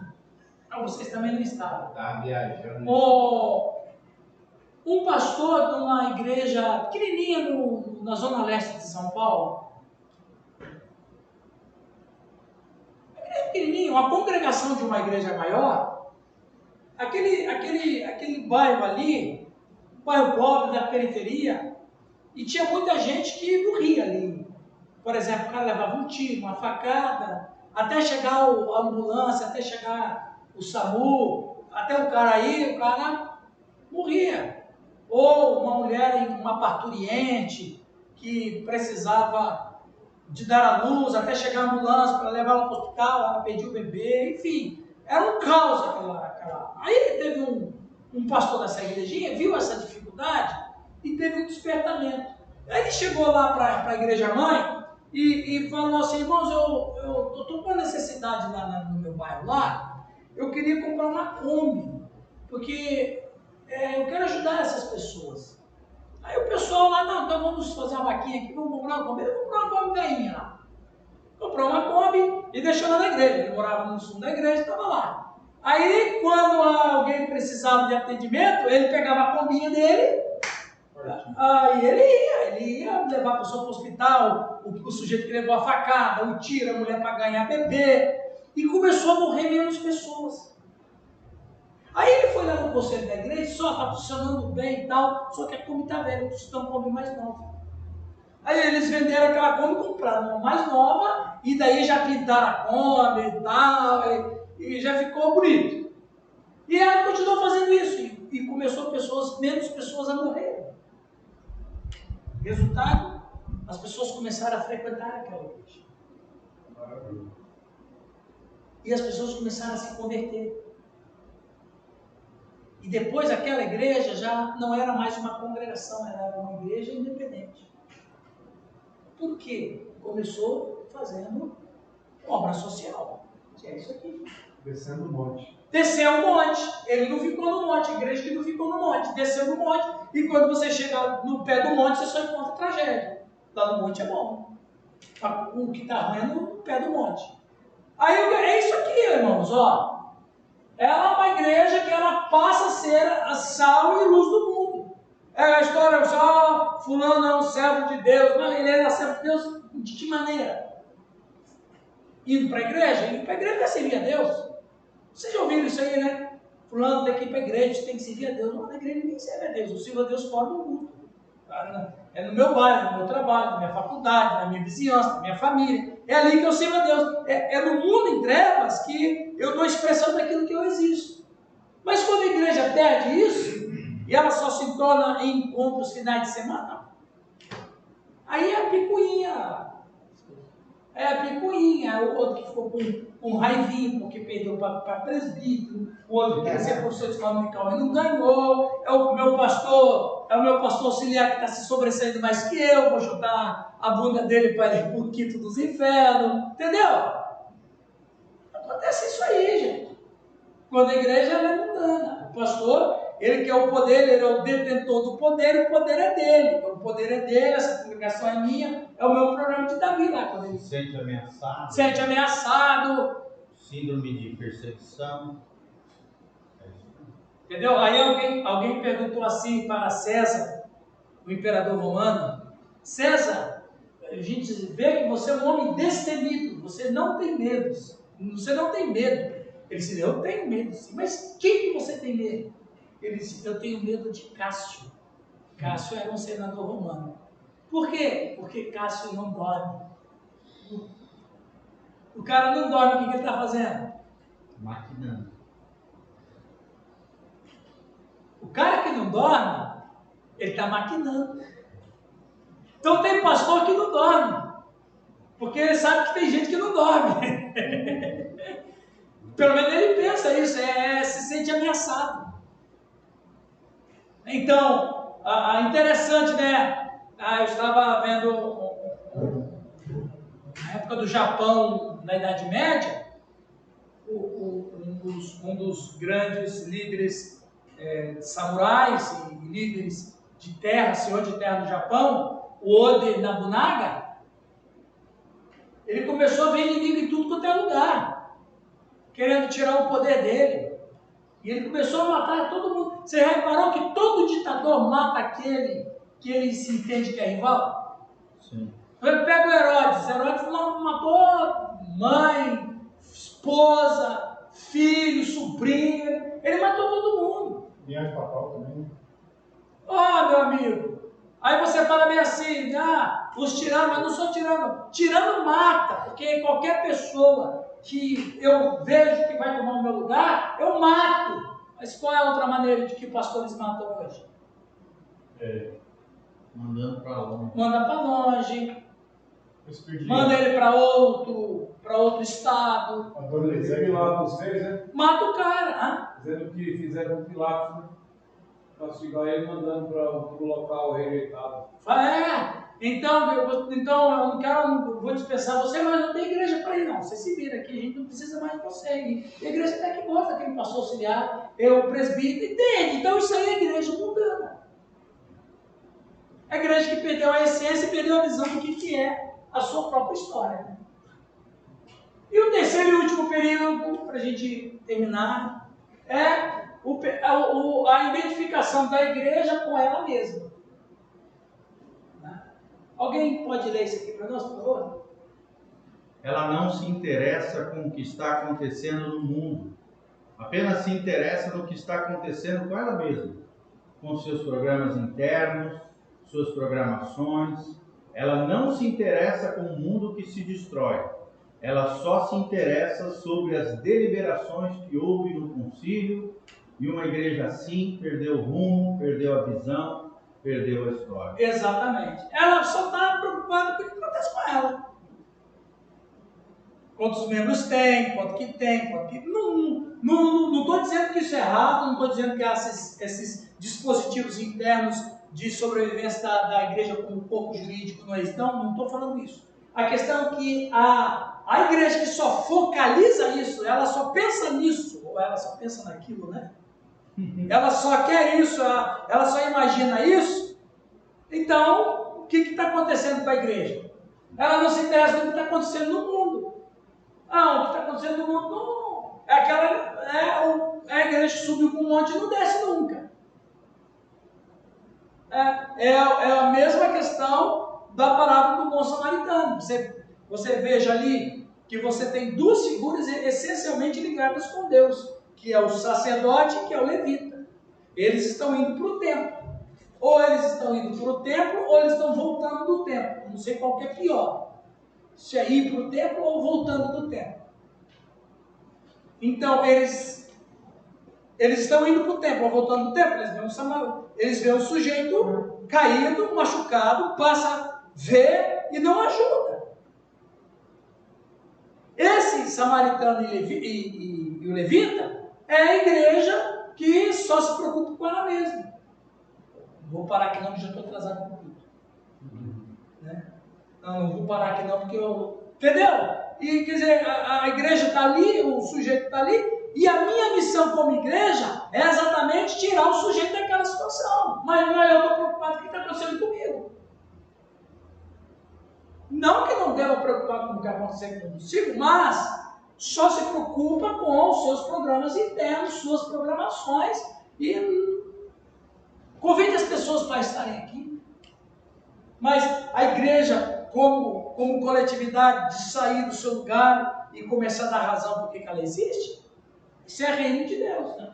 Vocês também não estavam. Tá viajando. Um pastor de uma igreja pequenininha na zona leste de São Paulo. Pequenininho, uma congregação de uma igreja maior. Aquele bairro ali, bairro pobre da periferia, e tinha muita gente que morria ali. Por exemplo, o cara levava um tiro, uma facada, até chegar a ambulância, até chegar o SAMU, até o cara aí, o cara morria. Ou uma mulher, uma parturiente, que precisava de dar à luz, até chegar a ambulância para levar ela para o hospital, ela perdia o bebê, enfim, era um caos aquela. Aí teve um pastor dessa igrejinha, viu essa dificuldade e teve um despertamento. Aí ele chegou lá para a igreja mãe e falou assim: irmãos, eu estou com uma necessidade lá no meu bairro lá, eu queria comprar uma Kombi, porque eu quero ajudar essas pessoas. Aí o pessoal lá, não, então vamos fazer uma vaquinha aqui, vamos comprar uma Kombi. Ele comprou uma Kombi velhinha lá. Comprou uma Kombi e deixou lá na igreja. Ele morava no sul da igreja e estava lá. Aí, quando alguém precisava de atendimento, ele pegava a Kombinha dele, aí ele ia levar a pessoa para o hospital, o sujeito que levou a facada, o tiro, a mulher para ganhar bebê, e começou a morrer menos pessoas. Aí ele foi lá no conselho da igreja, só está funcionando bem e tal, só que a Kombi está velha, precisa de uma Kombi mais nova. Aí eles venderam aquela Kombi, compraram uma mais nova, e daí já pintaram a Kombi e tal, e já ficou bonito. E ela continuou fazendo isso, e começou menos pessoas a morrer. Resultado, as pessoas começaram a frequentar aquela igreja. E as pessoas começaram a se converter. E depois aquela igreja já não era mais uma congregação, era uma igreja independente. Por quê? Começou fazendo obra social. É isso aqui. Descendo o monte. Desceu o monte. Ele não ficou no monte, a igreja que não ficou no monte. Desceu no monte, e quando você chega no pé do monte, você só encontra tragédia. Lá no monte é bom. O que está ruim é no pé do monte. Aí é isso aqui, irmãos, ó. Ela é uma igreja que ela passa a ser a sal e luz do mundo. É a história, só fulano é um servo de Deus. Não, ele era servo de Deus de que maneira? Indo para a igreja? Indo para a igreja para servir a Deus. Vocês já ouviram isso aí, né? fulano tem que ir para a igreja, você tem que servir a Deus. Não, na igreja ninguém serve a Deus, eu sirvo a Deus fora do culto. É no meu bairro, no meu trabalho, na minha faculdade, na minha vizinhança, na minha família. É ali que eu sirvo a Deus. É no mundo em trevas que eu estou expressando aquilo que eu existo. Mas quando a igreja perde isso, e ela só se torna em encontros finais de semana, aí é a picuinha. É a picuinha. O outro que ficou com raivinho porque perdeu para presbítero, o outro que quer ser professor de escola dominical e não ganhou, é o meu pastor auxiliar que está se sobressaindo mais que eu, vou chutar a bunda dele para ele para o quinto dos infernos, entendeu? Acontece isso aí, gente. Quando a igreja ela é mundana, o pastor, ele quer o poder, ele é o detentor do poder, e o poder é dele. Então, o poder é dele, essa congregação é minha, é o meu programa de Davi lá. Quando ele sente ameaçado. Sente ameaçado. Síndrome de perseguição. Entendeu? Aí alguém perguntou assim para César, o imperador romano: César, a gente vê que você é um homem destemido, você não tem medo. Você não tem medo. Ele disse: eu tenho medo sim. Mas quem que você tem medo? Ele disse: eu tenho medo de Cássio. Cássio era um senador romano. Por quê? Porque Cássio não dorme. O cara não dorme, o que ele está fazendo? Maquinando. O cara que não dorme, ele está maquinando. Então tem pastor que não dorme, porque ele sabe que tem gente que não dorme. Pelo menos ele pensa isso, se sente ameaçado. Então, interessante, né? Eu estava vendo na época do Japão, na Idade Média, um dos grandes líderes samurais e líderes de terra, senhor de terra do Japão, o Oda Nobunaga, ele começou a ver inimigo em tudo quanto é lugar, querendo tirar o poder dele. E ele começou a matar todo mundo. Você reparou que todo ditador mata aquele que ele se entende que é rival? Sim. Ele pega o Herodes matou mãe, esposa, filho, sobrinho, ele matou todo mundo. Linhagem papal também. Meu amigo, aí você fala bem assim: os tiranos, mas não sou tirano. Tirano mata, porque qualquer pessoa que eu vejo que vai tomar o meu lugar, eu mato. Mas qual é a outra maneira de que pastores matam hoje? Mandando para longe. Manda para longe, manda ele para outro estado. Pilatos fez, né? Mata o cara. Dizendo que fizeram com Pilatos, né? Castigar ele, mandando para o local rejeitado. Então eu não vou dispensar você, mas não tem igreja para ir não. Você se vira aqui, a gente não precisa mais de você. E a igreja até que gosta, quem passou a auxiliar, o presbítero, entende? Então isso aí é igreja mundana. É a igreja que perdeu a essência e perdeu a visão do que é a sua própria história. Né? E o terceiro e último período, para a gente terminar, é a identificação da igreja com ela mesma. Alguém pode ler isso aqui para nós, por favor? Ela não se interessa com o que está acontecendo no mundo. Apenas se interessa no que está acontecendo com ela mesma. Com seus programas internos, suas programações. Ela não se interessa com o mundo que se destrói. Ela só se interessa sobre as deliberações que houve no concílio. E uma igreja assim perdeu o rumo, perdeu a visão, perdeu a história. Exatamente. Ela só está preocupada com o que acontece com ela. Quantos membros tem, quanto que tem, quanto que... Não estou dizendo que isso é errado, não estou dizendo que esses dispositivos internos de sobrevivência da igreja como corpo jurídico não existe. Não estou falando isso. A questão é que a igreja que só focaliza isso, ela só pensa nisso, ou ela só pensa naquilo, né? Ela só quer isso, ela só imagina isso. Então, o que está acontecendo com a igreja? Ela não se interessa no que está acontecendo no mundo. O que está acontecendo no mundo não. É a igreja que subiu com um monte e não desce nunca. É a mesma questão da parábola do bom samaritano. Você veja ali que você tem duas figuras essencialmente ligadas com Deus, que é o sacerdote, que é o levita. Eles estão indo para o templo. Ou eles estão indo para o templo, ou eles estão voltando do templo. Não sei qual que é pior. Se é ir para o templo ou voltando do templo. Então, eles estão indo para o templo, ou voltando do templo. Eles veem o sujeito caído, machucado, passa, vê e não ajuda. Esse samaritano e o levita é a igreja que só se preocupa com ela mesma. Vou parar aqui não, porque já estou atrasado com tudo. Né? Não vou parar aqui não, porque eu... Entendeu? E quer dizer, a igreja está ali, o sujeito está ali, e a minha missão como igreja é exatamente tirar o sujeito daquela situação. Mas eu estou preocupado com o que está acontecendo comigo. Não que não deva preocupar com o que está acontecendo consigo, mas só se preocupa com os seus programas internos, suas programações, e convide as pessoas para estarem aqui. Mas a igreja, como coletividade, de sair do seu lugar e começar a dar razão por que ela existe, isso é reino de Deus, né?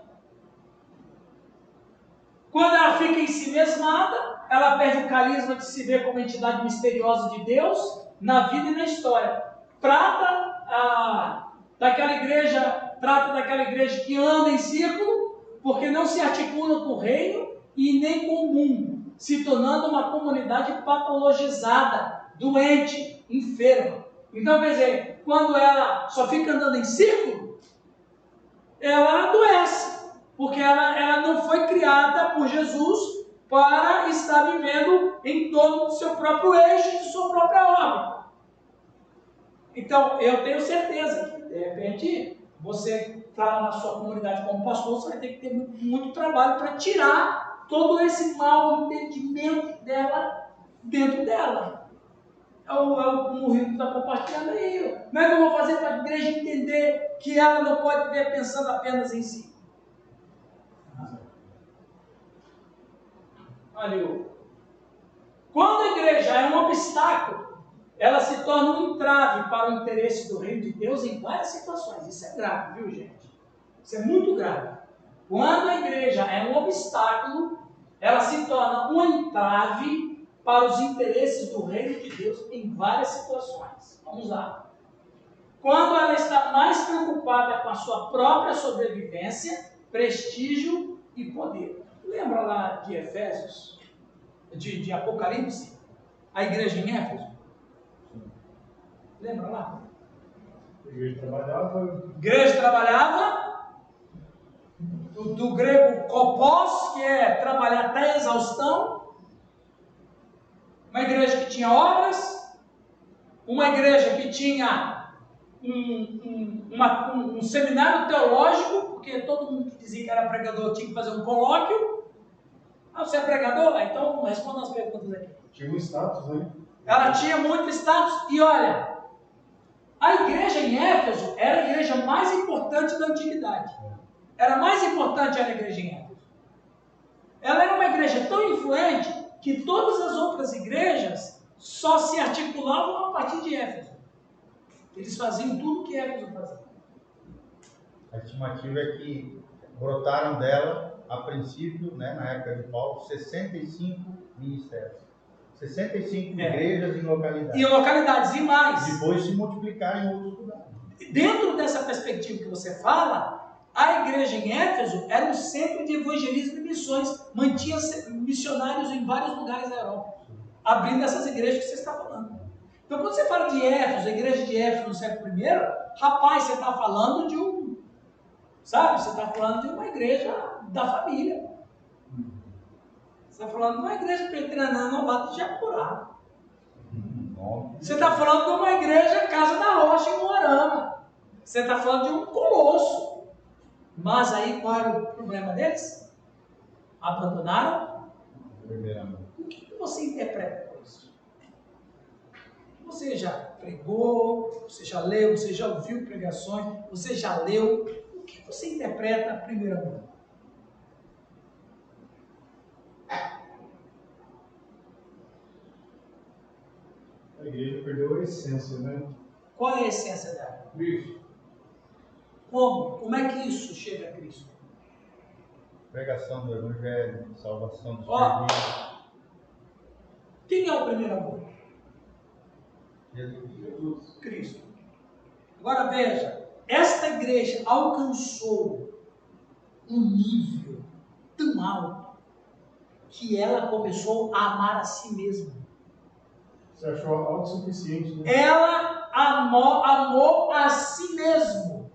Quando ela fica em si mesmada, ela perde o carisma de se ver como entidade misteriosa de Deus na vida e na história. Trata daquela igreja que anda em círculo, porque não se articula com o reino e nem com o mundo, se tornando uma comunidade patologizada, doente, enferma. Então, quer dizer, quando ela só fica andando em círculo, ela adoece, porque ela não foi criada por Jesus para estar vivendo em torno do seu próprio eixo e de sua própria órbita. Então, eu tenho certeza que, de repente, você está na sua comunidade como pastor, você vai ter que ter muito trabalho para tirar todo esse mau entendimento dela dentro dela. Como o Rio está compartilhando aí. Como é que eu vou fazer para a igreja entender que ela não pode viver pensando apenas em si? Olha, quando a igreja é um obstáculo, ela se torna um entrave para o interesse do reino de Deus em várias situações. Isso é grave, viu, gente? Isso é muito grave. Quando a igreja é um obstáculo, ela se torna um entrave para os interesses do reino de Deus em várias situações. Vamos lá. Quando ela está mais preocupada com a sua própria sobrevivência, prestígio e poder. Lembra lá de Efésios, de Apocalipse, a igreja em Éfeso? Lembra lá? A igreja trabalhava. Igreja trabalhava, do grego kopos, que é trabalhar até a exaustão. Uma igreja que tinha obras, uma igreja que tinha um seminário teológico, porque todo mundo que dizia que era pregador tinha que fazer um colóquio. Ah, você é pregador? Então responda as perguntas aqui. Tinha um status, né? Ela tinha muito status. E olha, a igreja em Éfeso era a igreja mais importante da antiguidade. Era mais importante a igreja em Éfeso. Ela era uma igreja tão influente que todas as outras igrejas só se articulavam a partir de Éfeso. Eles faziam tudo o que Éfeso fazia. A estimativa é que brotaram dela, a princípio, né, na época de Paulo, 65 ministérios. 65 igrejas em localidades. E localidades, e mais. Depois se multiplicar em outros lugares. Dentro dessa perspectiva que você fala, a igreja em Éfeso era um centro de evangelismo e missões, mantinha missionários em vários lugares da Europa, abrindo essas igrejas que você está falando. Então, quando você fala de Éfeso, a igreja de Éfeso no século I, rapaz, você está falando de você está falando de uma igreja da família. Você está falando de uma igreja preteriana novata de Japurá. Você está falando de uma igreja Casa da Rocha em Moarama. Você está falando de um colosso. Mas aí qual era o problema deles? Abandonaram? O que você interpreta por isso? Você já pregou, você já leu, você já ouviu pregações, você já leu. O que você interpreta primeiramente? A igreja perdeu a essência, né? Qual é a essência dela? Isso. Como? Como é que isso chega a Cristo? Pregação do Evangelho, salvação dos Ó. perdidos. Quem é o primeiro amor? Jesus. Cristo. Agora veja, esta igreja alcançou um nível tão alto que ela começou a amar a si mesma. Você achou autossuficiente, né? Ela amou a si mesmo.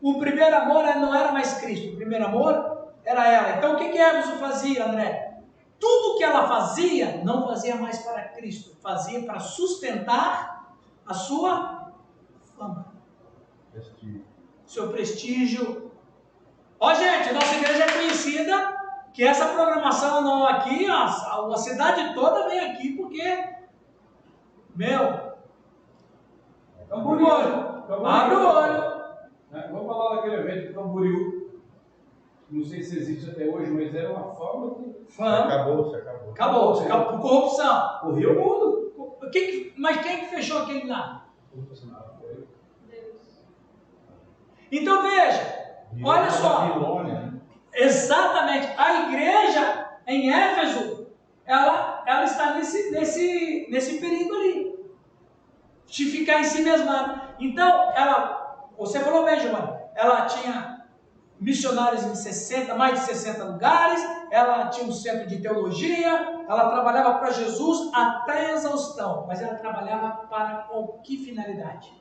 O primeiro amor não era mais Cristo, o primeiro amor era ela. Então o que Éfeso fazia, André? Tudo que ela fazia, não fazia mais para Cristo, fazia para sustentar a sua fama, Prestígio. seu prestígio. Ó, gente, nossa igreja é conhecida que essa programação não aqui, a cidade toda vem aqui porque, meu, abre o olho, abre o olho. Vamos falar daquele evento de Camboriú. Não sei se existe até hoje, mas era uma forma de... Acabou. Acabou por corrupção. Correu o mundo. Mas quem que fechou aquele lá? Deus. Então veja, olha só. Babilônia. Exatamente. A igreja em Éfeso, ela está nesse perigo ali. De ficar em si mesma. Então, você falou bem, Giovanni, ela tinha missionários em mais de 60 lugares, ela tinha um centro de teologia, ela trabalhava para Jesus até a exaustão, mas ela trabalhava para que finalidade?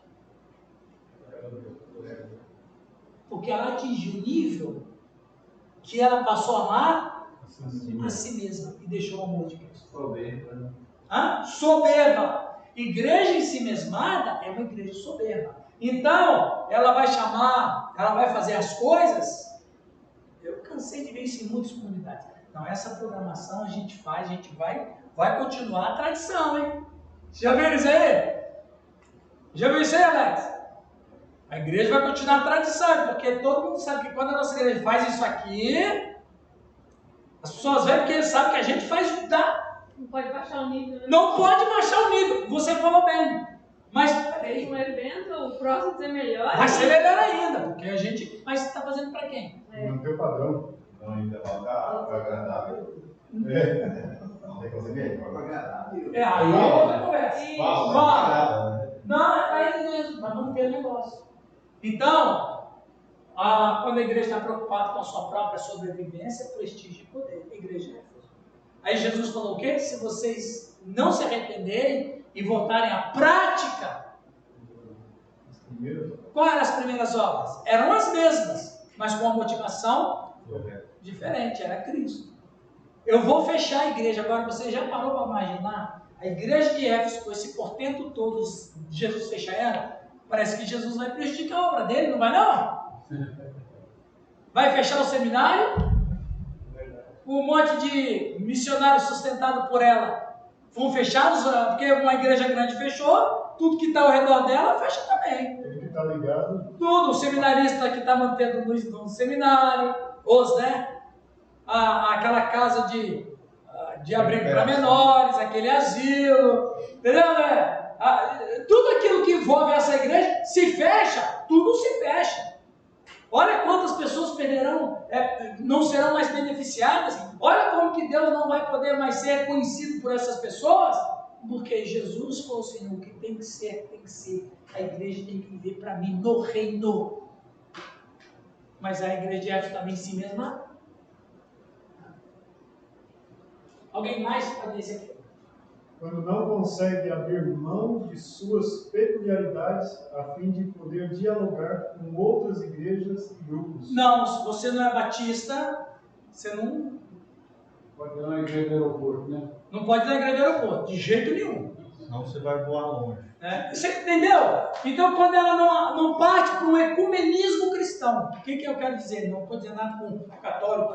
Porque ela atingiu o nível que ela passou a amar a si mesma e deixou o amor de Cristo. Soberba. Soberba. Igreja em si mesmada é uma igreja soberba. Então, ela vai fazer as coisas. Eu cansei de ver isso em muitas comunidades. Então, essa programação a gente faz, a gente vai continuar a tradição, hein? Já viram isso aí? Já viu isso aí, Alex? A igreja vai continuar a tradição, porque todo mundo sabe que quando a nossa igreja faz isso aqui, as pessoas vêm porque sabem que a gente faz. Não pode baixar o nível, né? Não pode baixar o nível. Você falou bem. Mas, peraí. Um evento, o próximo ser melhor. Vai ser melhor ainda, porque a gente. Mas está fazendo para quem? Manter o padrão. Não, ainda falta agradável. Não tem que fazer melhor para agradável. Aí é outra conversa. Fala. Não, é para eles mesmo, para manter o negócio. Então, quando a igreja está preocupada com a sua própria sobrevivência, prestígio e poder, a igreja é Éfeso. Aí Jesus falou o quê? Se vocês não se arrependerem e voltarem à prática, quais eram as primeiras obras? Eram as mesmas, mas com uma motivação diferente, era Cristo. Eu vou fechar a igreja, agora você já parou para imaginar? A igreja de Éfeso, com esse portento todo, Jesus fecha ela, parece que Jesus vai prejudicar a obra dele, não vai não? Vai fechar o seminário? Um monte de missionários sustentados por ela foram fechados, porque uma igreja grande fechou, tudo que está ao redor dela fecha também. Tudo que está ligado. Tudo, o seminarista que está mantendo no seminário, aquela casa de abrigo para menores, aquele asilo, entendeu, né? Tudo aquilo que envolve essa igreja se fecha, tudo se fecha. Olha quantas pessoas perderão, não serão mais beneficiadas. Olha como que Deus não vai poder mais ser conhecido por essas pessoas, porque Jesus falou assim, o que tem que ser, tem que ser. A igreja tem que viver para mim no reino. Mas a igreja de Éfeso também em si mesma. Alguém mais pode dizer aqui? Quando não consegue abrir mão de suas peculiaridades a fim de poder dialogar com outras igrejas e grupos. Não, se você não é batista, você não Pode ir na igreja do aeroporto, né? Não pode ir na igreja do aeroporto, de jeito nenhum. Senão você vai voar longe. Você entendeu? Então, quando ela não parte para um ecumenismo cristão, o que eu quero dizer? Não estou dizendo nada com o católico,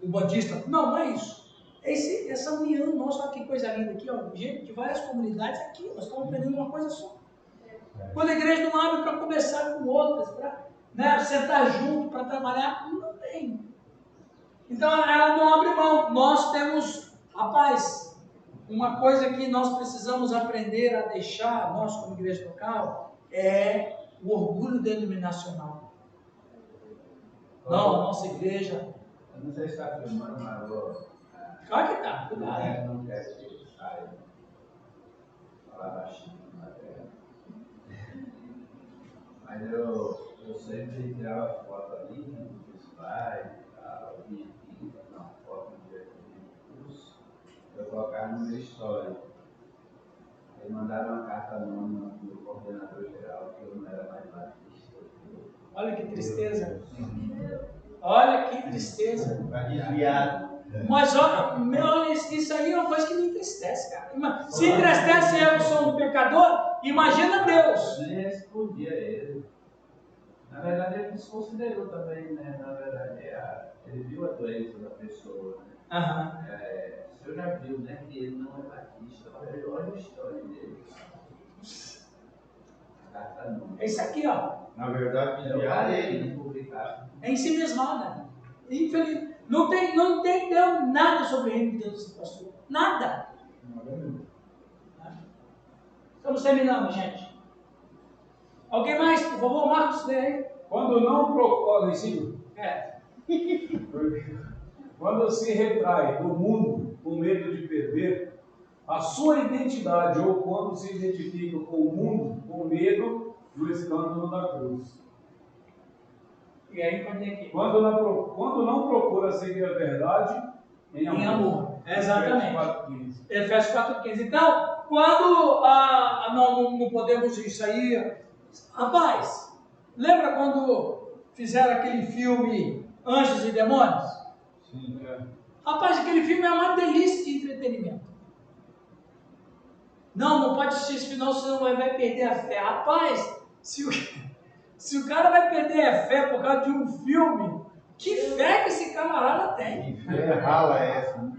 o budista. Não é isso. Essa união nossa, olha que coisa linda aqui, ó, gente de várias comunidades aqui, nós estamos aprendendo uma coisa só. Quando a igreja não abre para conversar com outras, para sentar junto, para trabalhar, não tem. Então ela não abre mão. Nós temos, rapaz, uma coisa que nós precisamos aprender a deixar, nós como igreja local, é o orgulho denominacional. Não, a nossa igreja... Eu não sei se está filmando, mas vou... Claro que está, cuidado. Não quero que saia. Falar baixinho na tela. Mas eu sempre tirava foto ali, né, no slide e tal, vinha aqui, fazer uma foto no dia do curso, eu colocava no meu histórico. Aí mandaram uma carta anônima do coordenador geral, que eu não era mais batista. Olha que tristeza. Olha que tristeza. Está desviado. Mas olha, isso aí é uma coisa que me entristece, cara. Se entristece eu que sou um pecador, imagina Deus. Nem respondia ele. Na verdade, ele desconsiderou também, né? Na verdade, ele viu a doença da pessoa, né? O senhor já viu, né? Que ele não é batista. Olha a história dele. É isso aqui, ó. Na verdade, desviado é ele. É em si mesmada. Infeliz. Não entendeu nada sobre o reino de Deus, esse pastor. Nada. Estamos terminando, gente. Alguém mais, por favor, Marcos, lê aí. Quando não procura, ensino. Quando se retrai do mundo com medo de perder a sua identidade, ou quando se identifica com o mundo com medo do escândalo da cruz. E aí, cadê aqui? Quando não procura seguir a verdade em amor. Em amor. Exatamente. Efésios 4:15. Efésios 4:15. Então, quando não podemos isso aí, rapaz, lembra quando fizeram aquele filme Anjos e Demônios? Sim, Rapaz, aquele filme é uma delícia de entretenimento. Não pode assistir esse final, senão vai perder a fé. Rapaz, se o cara vai perder a fé por causa de um filme, que fé que esse camarada tem? Que fé rala é essa?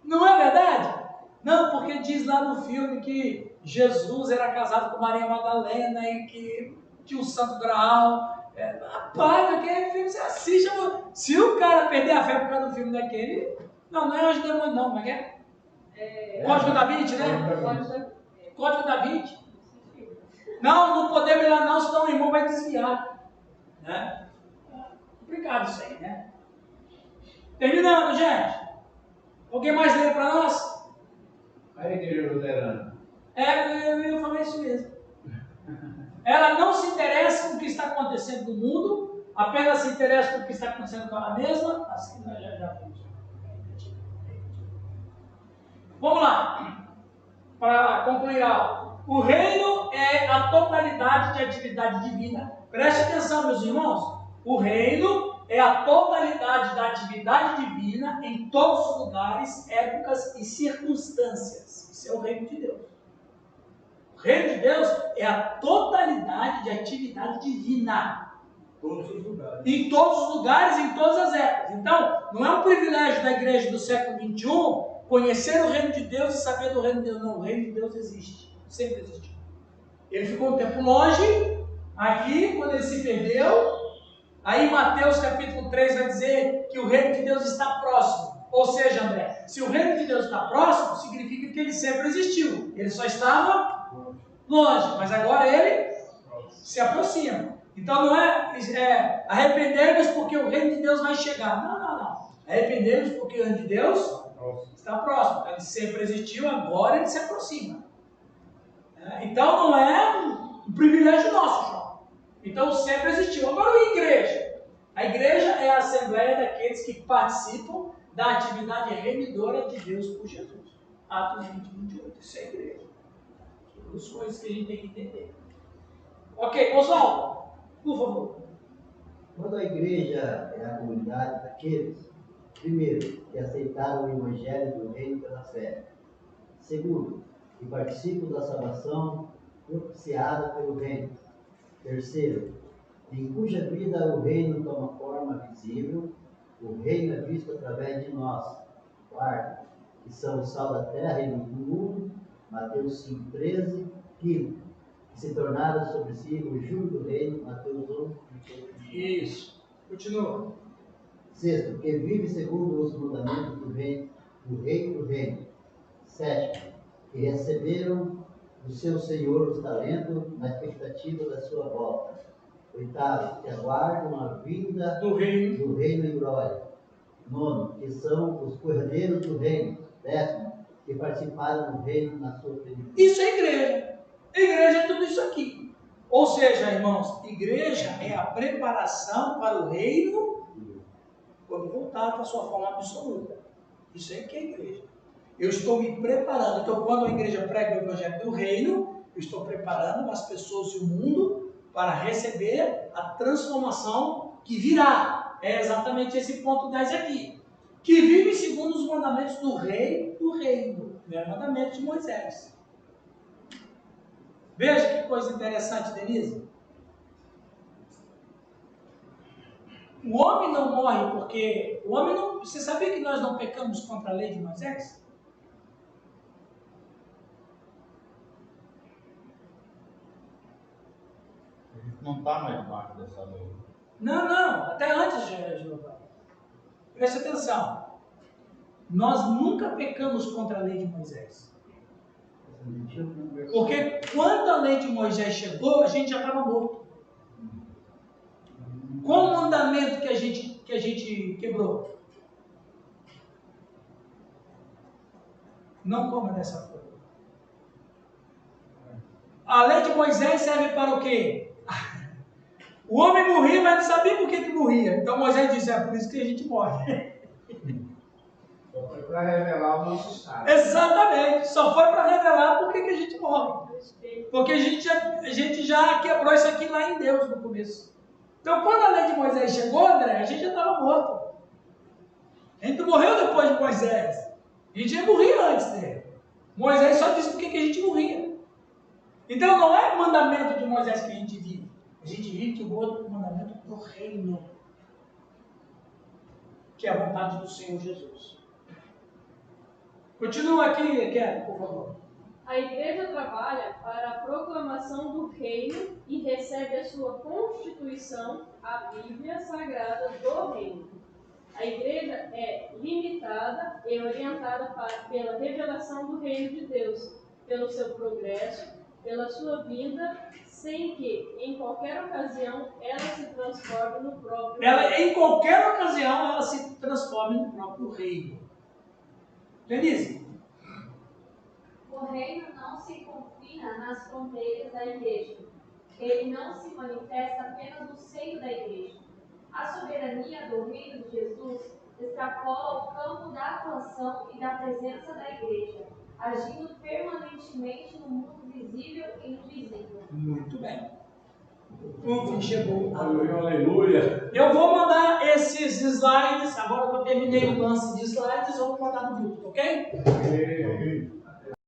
Não é verdade? Não, porque diz lá no filme que Jesus era casado com Maria Madalena e que tinha o Santo Graal. Rapaz, aquele filme você assiste. Se o cara perder a fé por causa do filme daquele, não é Anjo Demônio, não, como é que é? Código da Vinci, né? Código da Vinci. Não podemos ir lá não, senão o irmão vai desviar. Né? Complicado isso aí, né? Terminando, gente. Alguém mais lê para nós? A igreja luterana. Eu falei isso mesmo. Ela não se interessa com o que está acontecendo no mundo, apenas se interessa com o que está acontecendo com ela mesma. Assim, já vimos. Vamos lá. Para concluir a aula. O reino é a totalidade de atividade divina. Preste atenção, meus irmãos. O reino é a totalidade da atividade divina em todos os lugares, épocas e circunstâncias. Isso é o reino de Deus. O reino de Deus é a totalidade de atividade divina. Todos os lugares. Em todos os lugares, em todas as épocas. Então, não é um privilégio da igreja do século XXI conhecer o reino de Deus e saber do reino de Deus. Não, o reino de Deus existe. Sempre existiu. Ele ficou um tempo longe, aqui, quando ele se perdeu. Aí Mateus capítulo 3 vai dizer que o reino de Deus está próximo. Ou seja, André, se o reino de Deus está próximo, significa que ele sempre existiu. Ele só estava longe, mas agora ele se aproxima. Então não é arrepender-vos porque o reino de Deus vai chegar. Não. Arrepender-vos porque o reino de Deus está próximo. Ele sempre existiu, agora ele se aproxima. Então não é um privilégio nosso, João. Então sempre existiu. Agora a igreja. A igreja é a assembleia daqueles que participam da atividade remidora de Deus por Jesus. Atos 20:28. Isso é a igreja. Duas coisas que a gente tem que entender. Ok, Oswaldo, por favor. Quando a igreja é a comunidade daqueles, primeiro, que aceitaram o evangelho do reino pela fé. Segundo, que participam da salvação propiciada pelo reino. Terceiro, em cuja vida o reino toma forma visível, o reino é visto através de nós. Quarto, que são o sal da terra e do mundo, Mateus 5:13. Quinto, que se tornaram sobre si o jugo do reino, Mateus 11:28. Isso. Continua. Sexto, que vive segundo os mandamentos do rei do reino. Sétimo, que receberam do seu Senhor os talentos na expectativa da sua volta. 8º, que aguardam a vinda Do reino. em glória. 9º, que são os cordeiros do reino. 10º, que participaram do reino na sua plenitude. Isso é igreja. Igreja é tudo isso aqui. Ou seja, irmãos, igreja é a preparação para o reino quando voltar para a sua forma absoluta. Isso aí que é igreja. Eu estou me preparando. Então, quando a igreja prega o evangelho do reino, eu estou preparando as pessoas e o mundo para receber a transformação que virá. É exatamente esse ponto 10 aqui. Que vive segundo os mandamentos do rei do reino. Não é mandamento de Moisés. Veja que coisa interessante, Denise. O homem não morre porque... O homem não... Você sabia que nós não pecamos contra a lei de Moisés? A gente não está mais debaixo dessa lei. Não. Até antes, Jeová. Preste atenção. Nós nunca pecamos contra a lei de Moisés. Porque quando a lei de Moisés chegou, a gente já estava morto. Qual o mandamento que a gente quebrou? Não coma dessa folha. A lei de Moisés serve para o quê? O homem morria, mas não sabia por que morria. Então Moisés disse, é por isso que a gente morre. Só foi para revelar o nosso estado. Exatamente, só foi para revelar por que a gente morre. Porque a gente já quebrou isso aqui lá em Deus no começo. Então quando a lei de Moisés chegou, André, a gente já estava morto. A gente morreu depois de Moisés. A gente já morria antes dele. Moisés só disse por que a gente morria. Então não é o mandamento de Moisés que a gente vive. A gente vive o outro mandamento do reino. Que é a vontade do Senhor Jesus. Continua aqui, Kelly, por favor. A igreja trabalha para a proclamação do reino e recebe a sua constituição, a Bíblia Sagrada do reino. A igreja é limitada e orientada pela revelação do reino de Deus, pelo seu progresso, pela sua vinda, sem que, em qualquer ocasião, ela se transforme no próprio reino. Em qualquer ocasião, ela se transforme no próprio reino. Denise? O reino não se confina nas fronteiras da igreja. Ele não se manifesta apenas no seio da igreja. A soberania do reino de Jesus extrapola o campo da atuação e da presença da igreja, agindo permanentemente no mundo visível e invisível. Muito bem. O fim chegou. Aleluia. Eu vou mandar esses slides, agora que eu terminei o lance de slides, eu vou mandar no grupo, ok? Amém.